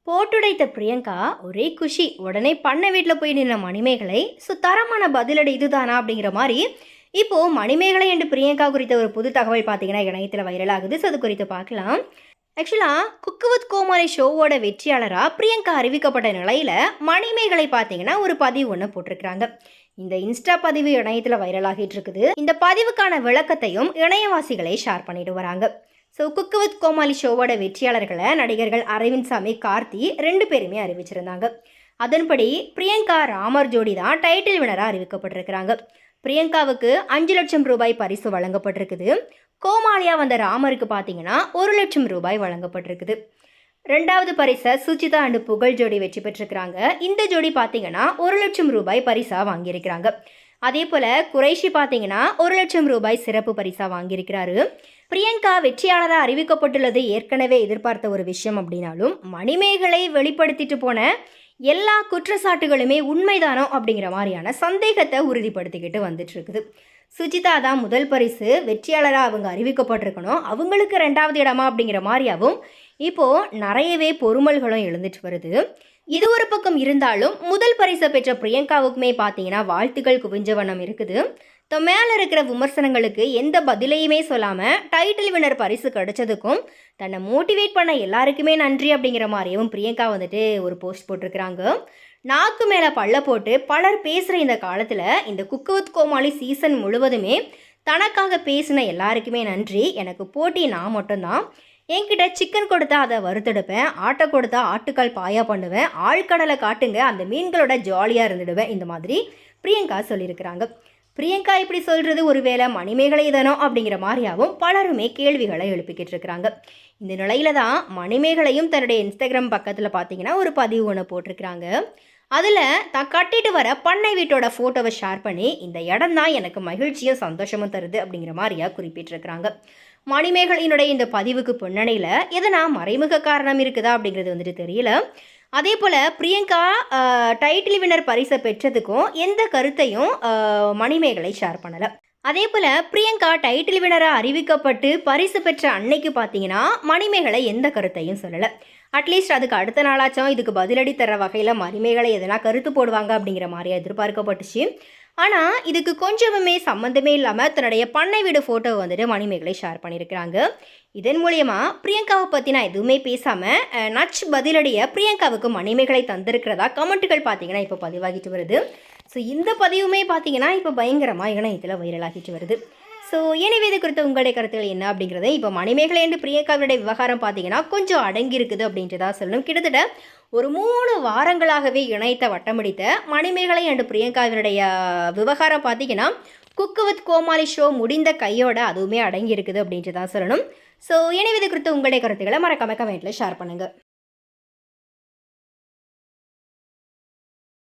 போட்டுடைத்த பிரியங்கா ஒரே குஷி. உடனே பண்ண வீட்டில் போய் நின்ன மணிமேகலை தரமான பதிலடி இதுதானா அப்படிங்கிற மாதிரி இப்போ மணிமேகலை என்று பிரியங்கா குறித்த ஒரு புது தகவல் பார்த்தீங்கன்னா இணையத்தில் வைரல் ஆகுது. ஸோ அது குறித்து பார்க்கலாம். ஆக்சுவலாக குக்கு வித் கோமாளி ஷோவோட வெற்றியாளராக பிரியங்கா அறிவிக்கப்பட்ட நிலையில் மணிமேகலை பார்த்தீங்கன்னா ஒரு பதிவு ஒன்று போட்டிருக்கிறாங்க. இந்த இன்ஸ்டா பதிவு இணையத்தில் வைரல் ஆகிட்டு இருக்குது. இந்த பதிவுக்கான விளக்கத்தையும் இணையவாசிகளை ஷேர் பண்ணிட்டு வராங்க. ஸோ குக்கு வித் கோமாளி ஷோவோட வெற்றியாளர்களை நடிகர்கள் அரவிந்த் சாமி, கார்த்தி 2 பேருமே அறிவிச்சிருந்தாங்க. அதன்படி பிரியங்கா ராமர் ஜோடி தான் டைட்டில் வினராக அறிவிக்கப்பட்டிருக்கிறாங்க. பிரியங்காவுக்கு 5 லட்சம் ரூபாய் பரிசு வழங்கப்பட்டிருக்குது. கோமாளியா வந்த ராமருக்கு பார்த்தீங்கன்னா 1 லட்சம் ரூபாய் வழங்கப்பட்டிருக்குது. 2வது பரிசை சுஜிதா அண்டு புகழ் ஜோடி வெற்றி பெற்றிருக்கிறாங்க. இந்த ஜோடி பார்த்தீங்கன்னா 1 லட்சம் ரூபாய் பரிசாக வாங்கியிருக்கிறாங்க. அதே போல் குறைஷி பார்த்தீங்கன்னா 1 லட்சம் ரூபாய் சிறப்பு பரிசாக வாங்கியிருக்கிறாரு. பிரியங்கா வெற்றியாளராக அறிவிக்கப்பட்டுள்ளது ஏற்கனவே எதிர்பார்த்த ஒரு விஷயம் அப்படின்னாலும் மணிமேகலை வெளிப்படுத்திட்டு போன எல்லா குற்றச்சாட்டுகளுமே உண்மைதானோ அப்படிங்கிற மாதிரியான சந்தேகத்தை உறுதிப்படுத்திக்கிட்டு வந்துட்டு இருக்குது. சுஜிதா தான் முதல் பரிசு வெற்றியாளராக அவங்க அறிவிக்கப்பட்டிருக்கணும், அவங்களுக்கு 2வது இடமா அப்படிங்கிற மாதிரியாகவும் இப்போது நிறையவே பொறுமல்களும் எழுந்துட்டு வருது. இது ஒரு பக்கம் இருந்தாலும் முதல் பரிசை பெற்ற பிரியங்காவுக்குமே பார்த்தீங்கன்னா வாழ்த்துக்கள் குவிஞ்ச வண்ணம் இருக்குது. மேலே இருக்கிற விமர்சனங்களுக்கு எந்த பதிலையுமே சொல்லாமல் டைட்டில் வினர் பரிசு கிடைச்சதுக்கும் தன்னை மோட்டிவேட் பண்ண எல்லாருக்குமே நன்றி அப்படிங்கிற மாதிரியும் பிரியங்கா வந்துட்டு ஒரு போஸ்ட் போட்டிருக்கிறாங்க. நாக்கு மேலே பல்ல போட்டு பலர் பேசுகிற இந்த காலத்தில் இந்த குக்கு வித் கோமாளி சீசன் முழுவதுமே தனக்காக பேசின எல்லாருக்குமே நன்றி. எனக்கு போட்டி நான் மட்டும்தான். என்கிட்ட சிக்கன் கொடுத்தா அதை வறுத்தெடுப்பேன், ஆட்டை கொடுத்தா ஆட்டுக்கால் பாயா பண்ணுவேன், ஆழ்கடலை காட்டுங்க அந்த மீன்களோட ஜாலியாக இருந்துடுவேன். இந்த மாதிரி பிரியங்கா சொல்லியிருக்கிறாங்க. பிரியங்கா இப்படி சொல்கிறது ஒருவேளை மணிமேகலை தானோ அப்படிங்கிற மாதிரியாகவும் பலருமே கேள்விகளை எழுப்பிக்கிட்டு இருக்கிறாங்க. இந்த நிலையில தான் மணிமேகலையும் தன்னுடைய இன்ஸ்டாகிராம் பக்கத்தில் பார்த்தீங்கன்னா ஒரு பதிவு ஒன்று போட்டிருக்கிறாங்க. அதில் தான் கட்டிட்டு வர பண்ணை வீட்டோட ஃபோட்டோவை ஷேர் பண்ணி இந்த இடம் தான் எனக்கு மகிழ்ச்சியும் சந்தோஷமும் தருது அப்படிங்கிற மாதிரியா குறிப்பிட்டிருக்கிறாங்க. மணிமேகலையினுடைய இந்த பதிவுக்கு பின்னணியில் எதனா மறைமுக காரணம் இருக்குதா அப்படிங்கிறது வந்துட்டு தெரியல. அதே போல் பிரியங்கா டைட்டில் வினர் பரிசை பெற்றதுக்கும் எந்த கருத்தையும் மணிமேகலை ஷேர் பண்ணலை. அதே போல் பிரியங்கா டைட்டில் வினராக அறிவிக்கப்பட்டு பரிசு பெற்ற அன்னைக்கு பார்த்தீங்கன்னா மணிமேகலை எந்த கருத்தையும் சொல்லலை. அட்லீஸ்ட் அதுக்கு அடுத்த நாளாச்சும் இதுக்கு பதிலடி தர வகையில் மணிமேகலை எதனா கருத்து போடுவாங்க அப்படிங்கிற மாதிரி எதிர்பார்க்கப்பட்டுச்சு. ஆனால் இதுக்கு கொஞ்சமுமே சம்மந்தமே இல்லாமல் தன்னுடைய பண்ணை வீடு ஃபோட்டோ வந்துட்டு மணிமேகலை ஷேர் பண்ணியிருக்கிறாங்க. இதன் மூலயமா பிரியங்காவை பற்றி நான் எதுவுமே பேசாமல் நச்சு பதிலடியை பிரியங்காவுக்கு மணிமேகலை தந்திருக்கிறதா கமெண்ட்டுகள் பார்த்தீங்கன்னா இப்போ பதிவாகிட்டு வருது. ஸோ இந்த பதிவுமே பார்த்தீங்கன்னா இப்போ பயங்கரமாக இணையத்தில் வைரலாகிட்டு வருது. ஸோ எனவே இது குறித்த உங்களுடைய கருத்துக்கள் என்ன அப்படிங்கிறத இப்போ மணிமேகலை என்று பிரியங்காவுடைய விவகாரம் பார்த்தீங்கன்னா கொஞ்சம் அடங்கி இருக்குது அப்படின்றதா சொல்லணும். கிட்டத்தட்ட ஒரு 3 வாரங்களாகவே இணையத்தை வட்டமடித்த மணிமேகலை அண்டு பிரியங்காவினுடைய விவகாரம் பார்த்தீங்கன்னா குக்கு வித் கோமாளி ஷோ முடிந்த கையோட அதுவுமே அடங்கி இருக்குது அப்படின்றதா சொல்லணும். ஸோ எனவே இது குறித்த உங்களுடைய கருத்துக்களை மறக்காம கமெண்ட்டில் ஷேர் பண்ணுங்கள்.